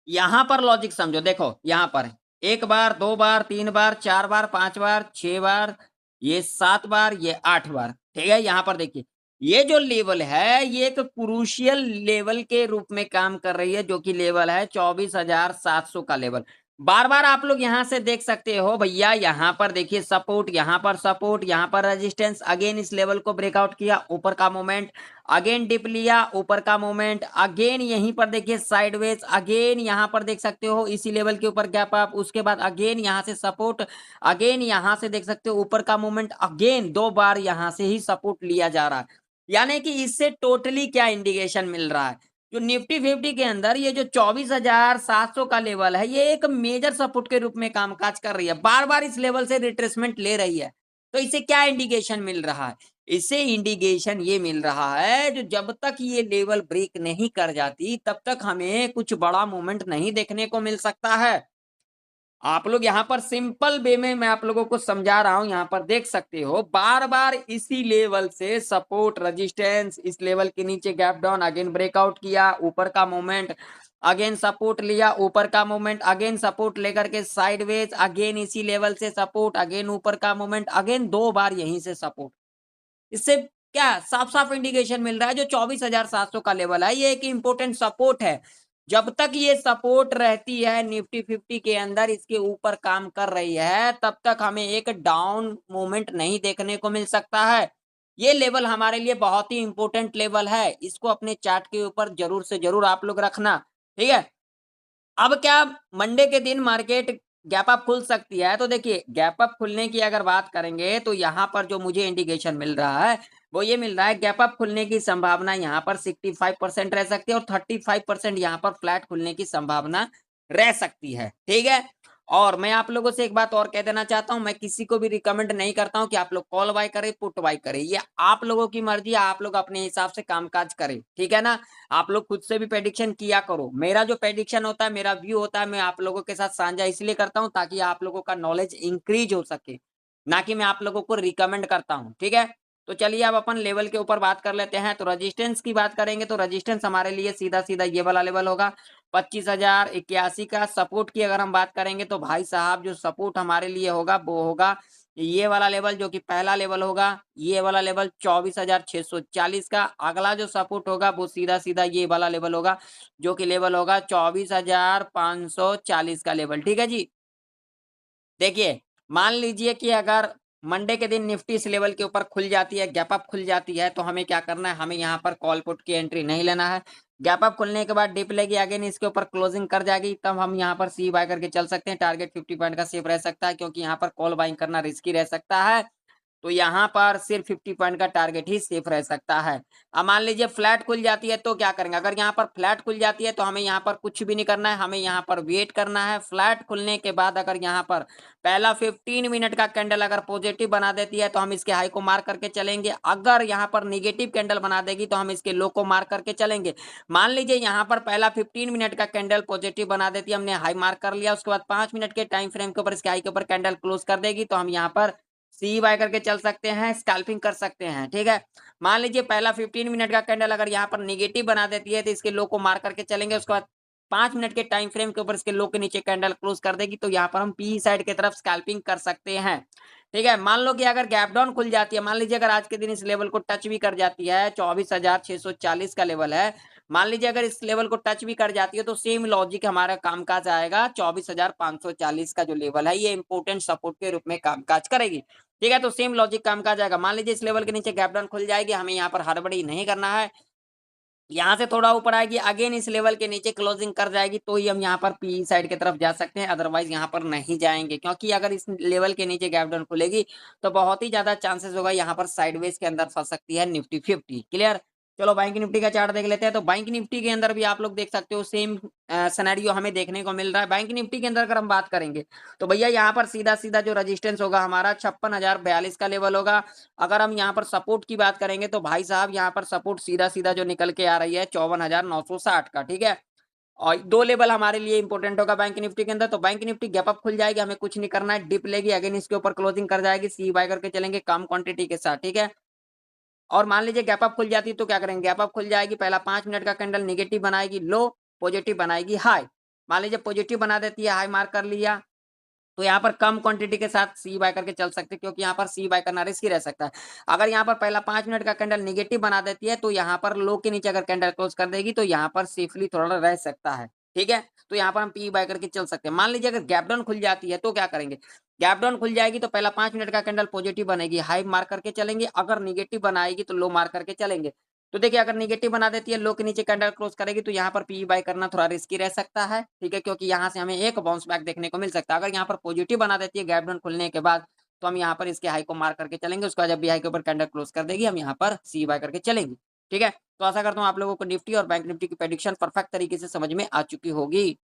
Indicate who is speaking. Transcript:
Speaker 1: यहाँ पर लॉजिक समझो, देखो यहाँ पर 1 बार, 2 बार, 3 बार, 4 बार, 5 बार, 6 बार, ये 7 बार, ये 8 बार, ठीक है? यहाँ पर देखिए, ये जो लेवल है, ये एक क्रूशियल लेवल के रूप में काम कर रही है, जो कि लेवल है 24,700 का लेवल। बार-बार आप लोग यहाँ से देख सकते हो भैया, यहाँ पर देखिए सपोर्ट, यहाँ पर सपोर्ट, यहाँ पर रेजिस्टेंस, अगेन इस लेवल को ब्रेकआउट किया, ऊपर का मोमेंट, अगेन डिप लिया, ऊपर का मोमेंट, अगेन यहीं पर देखिए साइडवेज, अगेन यहाँ पर देख सकते हो इसी लेवल के ऊपर गैप अप, उसके बाद अगेन यहाँ से सपोर्ट, अगेन यहाँ से देख सकते हो ऊपर का मूवमेंट, अगेन 2 बार यहाँ से ही सपोर्ट लिया जा रहा है। यानी कि इससे टोटली क्या इंडिकेशन मिल रहा है? जो निफ्टी 50 के अंदर ये जो 24,700 का लेवल है, ये एक मेजर सपोर्ट के रूप में कामकाज कर रही है। बार-बार इस लेवल से रिट्रेसमेंट ले रही है। तो इससे क्या इंडिकेशन मिल रहा है? इससे इंडिकेशन ये मिल रहा है, जो जब तक ये लेवल ब्रेक नहीं कर जाती, तब तक हमें कुछ बड़ा मूवमेंट नहीं देखने को मिल सकता है। आप लोग यहाँ पर सिंपल वे में मैं आप लोगों को समझा रहा हूं, यहाँ पर देख सकते हो बार बार इसी लेवल से सपोर्ट रेजिस्टेंस, इस लेवल के नीचे गैप डाउन, अगेन ब्रेकआउट किया, ऊपर का मूवमेंट, अगेन सपोर्ट लिया, ऊपर का मूवमेंट, अगेन सपोर्ट लेकर के साइडवेज, अगेन इसी लेवल से सपोर्ट, अगेन ऊपर का मूवमेंट, अगेन 2 बार यहीं से सपोर्ट। इससे क्या साफ-साफ इंडिकेशन मिल रहा है, जो 24,700 का लेवल है, ये एक इंपॉर्टेंट सपोर्ट है। जब तक ये सपोर्ट रहती है निफ्टी 50 के अंदर, इसके ऊपर काम कर रही है, तब तक हमें एक डाउन मूवमेंट नहीं देखने को मिल सकता है। ये लेवल हमारे लिए बहुत ही इंपॉर्टेंट लेवल है। इसको अपने चार्ट के ऊपर जरूर से जरूर आप लोग रखना, ठीक है? अब क्या मंडे के दिन मार्केट गैप अप खुल सकती है? तो देखिए, गैप अप खुलने की अगर बात करेंगे, तो यहाँ पर जो मुझे इंडिकेशन मिल रहा है, वो ये मिल रहा है गैप अप खुलने की संभावना यहाँ पर 65% रह सकती है और 35% यहाँ पर फ्लैट खुलने की संभावना रह सकती है, ठीक है? और मैं आप लोगों से एक बात और कह देना चाहता हूँ, मैं किसी को भी रिकमेंड नहीं करता हूँ कि आप लोग कॉल बाय करें, पुट बाय करें। ये आप लोगों की मर्ज़ी है, आप लोग अपने हिसाब से कामकाज करें, ठीक है ना? आप लोग खुद से भी प्रेडिक्शन किया करो। मेरा जो प्रेडिक्शन होता है, मेरा व्यू होता है, मैं आप लोगों के साथ साझा इसलिए करता हूँ ताकि आप लोगों का नॉलेज इंक्रीज हो सके, ना कि मैं आप लोगों को रिकमेंड करता हूँ, ठीक है? तो चलिए अब अपन लेवल के ऊपर बात कर लेते हैं। तो रेजिस्टेंस की बात करेंगे, तो रेजिस्टेंस हमारे लिए सीधा-सीधा ये वाला लेवल होगा 25,081 का। सपोर्ट की अगर हम बात करेंगे, तो भाई साहब जो सपोर्ट हमारे लिए होगा, वो होगा ये वाला लेवल, जो कि पहला लेवल होगा, ये वाला लेवल 24,640 का। अगला जो सपोर्ट होगा, वो सीधा-सीधा ये वाला लेवल होगा, जो कि लेवल होगा 24,540 का लेवल, ठीक है जी? देखिए, मान लीजिए कि अगर मंडे के दिन निफ्टी इस लेवल के ऊपर खुल जाती है, गैप अप खुल जाती है, तो हमें क्या करना है? हमें यहाँ पर कॉल पुट की एंट्री नहीं लेना है। गैप अप खुलने के बाद डिप लेगी, अगेन इसके ऊपर क्लोजिंग कर जाएगी, तब हम यहाँ पर सी बाय करके चल सकते हैं। टारगेट 50 पॉइंट का सेफ रह सकता है, क्योंकि यहाँ पर कॉल बाइंग करना रिस्की रह सकता है। तो यहाँ पर सिर्फ 50 पॉइंट का टारगेट ही सेफ रह सकता है। अब मान लीजिए फ्लैट खुल जाती है, तो क्या करेंगे? अगर यहाँ पर फ्लैट खुल जाती है, तो हमें यहाँ पर कुछ भी नहीं करना है, हमें यहाँ पर वेट करना है। फ्लैट खुलने के बाद अगर यहाँ पर पहला 15 मिनट का कैंडल अगर पॉजिटिव बना देती है, तो हम इसके हाई को मार्क करके चलेंगे। अगर यहाँ पर निगेटिव कैंडल बना देगी, तो हम इसके लो को मार्क करके चलेंगे। मान लीजिए यहाँ पर पहला 15 मिनट का कैंडल पॉजिटिव बना देती है, हमने हाई मार्क कर लिया, उसके बाद 5 मिनट के टाइम फ्रेम के ऊपर इसके हाई के ऊपर कैंडल क्लोज कर देगी, तो हम यहाँ पर सी बाय करके चल सकते हैं, स्कैल्पिंग कर सकते हैं, ठीक है? मान लीजिए पहला 15 मिनट का कैंडल अगर यहाँ पर नेगेटिव बना देती है, तो इसके लो को मार करके चलेंगे, उसके बाद 5 मिनट के टाइम फ्रेम के ऊपर इसके लो के नीचे कैंडल क्लोज कर देगी, तो यहाँ पर हम पी साइड की तरफ स्कैल्पिंग कर सकते हैं, ठीक है? मान लो कि अगर गैप डाउन खुल जाती है, मान लीजिए अगर आज के दिन इस लेवल को टच भी कर जाती है, 24,640 का लेवल है, मान लीजिए अगर इस लेवल को टच भी कर जाती है, तो सेम लॉजिक हमारा कामकाज आएगा, 24,540 का जो लेवल है, ये इंपॉर्टेंट सपोर्ट के रूप में कामकाज करेगी। ठीक है, तो सेम लॉजिक काम का जाएगा। मान लीजिए इस लेवल के नीचे गैप डाउन खुल जाएगी, हमें यहाँ पर हड़बड़ी नहीं करना है। यहाँ से थोड़ा ऊपर आएगी, अगेन इस लेवल के नीचे क्लोजिंग कर जाएगी, तो ही हम यहाँ पर पी साइड की तरफ जा सकते हैं, अदरवाइज यहाँ पर नहीं जाएंगे, क्योंकि अगर इस लेवल के नीचे गैप डाउन खुलेगी, तो बहुत ही ज्यादा चांसेस होगा यहाँ पर साइडवेज के अंदर फंस सकती है निफ्टी 50। क्लियर? चलो बैंक निफ्टी का चार्ट देख लेते हैं। तो बैंक निफ्टी के अंदर भी आप लोग देख सकते हो, सेम सिनेरियो हमें देखने को मिल रहा है। बैंक निफ्टी के अंदर अगर हम बात करेंगे, तो भैया यहाँ पर सीधा-सीधा जो रेजिस्टेंस होगा हमारा 56,042 का लेवल होगा। अगर हम यहाँ पर सपोर्ट की बात करेंगे, तो भाई साहब यहाँ पर सपोर्ट सीधा-सीधा जो निकल के आ रही है 54,960 का, ठीक है? और 2 लेवल हमारे लिए इंपॉर्टेंट होगा बैंक निफ्टी के अंदर। तो बैंक निफ्टी गैप अप खुल जाएगी, हमें कुछ नहीं करना है, डिप लेगी, अगेन इसके ऊपर क्लोजिंग कर जाएगी, सी बाय करके चलेंगे कम क्वांटिटी के साथ, ठीक है? और मान लीजिए गैप अप खुल जाती है, तो क्या करेंगे? गैप अप खुल जाएगी, पहला 5 मिनट का कैंडल नेगेटिव बनाएगी लो, पॉजिटिव बनाएगी हाई। मान लीजिए पॉजिटिव बना देती है, हाई मार्क कर लिया, तो यहाँ पर कम क्वांटिटी के साथ सी बाय करके चल सकते हैं, क्योंकि यहाँ पर सी बाय करना रिस्की रह सकता है। अगर यहाँ पर पहला 5 मिनट का कैंडल नेगेटिव बना देती है, तो यहाँ पर लो के नीचे अगर कैंडल क्लोज कर देगी, तो यहाँ पर सेफली थोड़ा रह सकता है। ठीक है? तो यहाँ पर हम पी बाय करके चल सकते हैं। मान लीजिए अगर गैप डाउन खुल जाती है, तो क्या करेंगे? गैप डाउन खुल जाएगी तो पहला 5 मिनट का कैंडल पॉजिटिव बनेगी, हाई मार्क करके चलेंगे, अगर नेगेटिव बनाएगी तो लो मार्क करके चलेंगे। तो देखिए अगर नेगेटिव बना देती है, लो के नीचे कैंडल क्लोज करेगी, तो यहाँ पर पी बाय करना थोड़ा रिस्की रह सकता है। ठीक है? क्योंकि यहाँ से हमें एक बाउंस बैक देखने को मिल सकता है। अगर यहाँ पर पॉजिटिव बना देती है गैप डाउन खुलने के बाद, तो हम यहाँ पर इसके हाई को मार्क करके चलेंगे। उसके बाद जब भी हाई के ऊपर कैंडल क्लोज कर देगी, हम यहाँ पर सी बाय करके चलेंगे। ठीक है? तो आशा करता हूँ आप लोगों को निफ्टी और बैंक निफ्टी की प्रेडिक्शन परफेक्ट तरीके से समझ में आ चुकी होगी।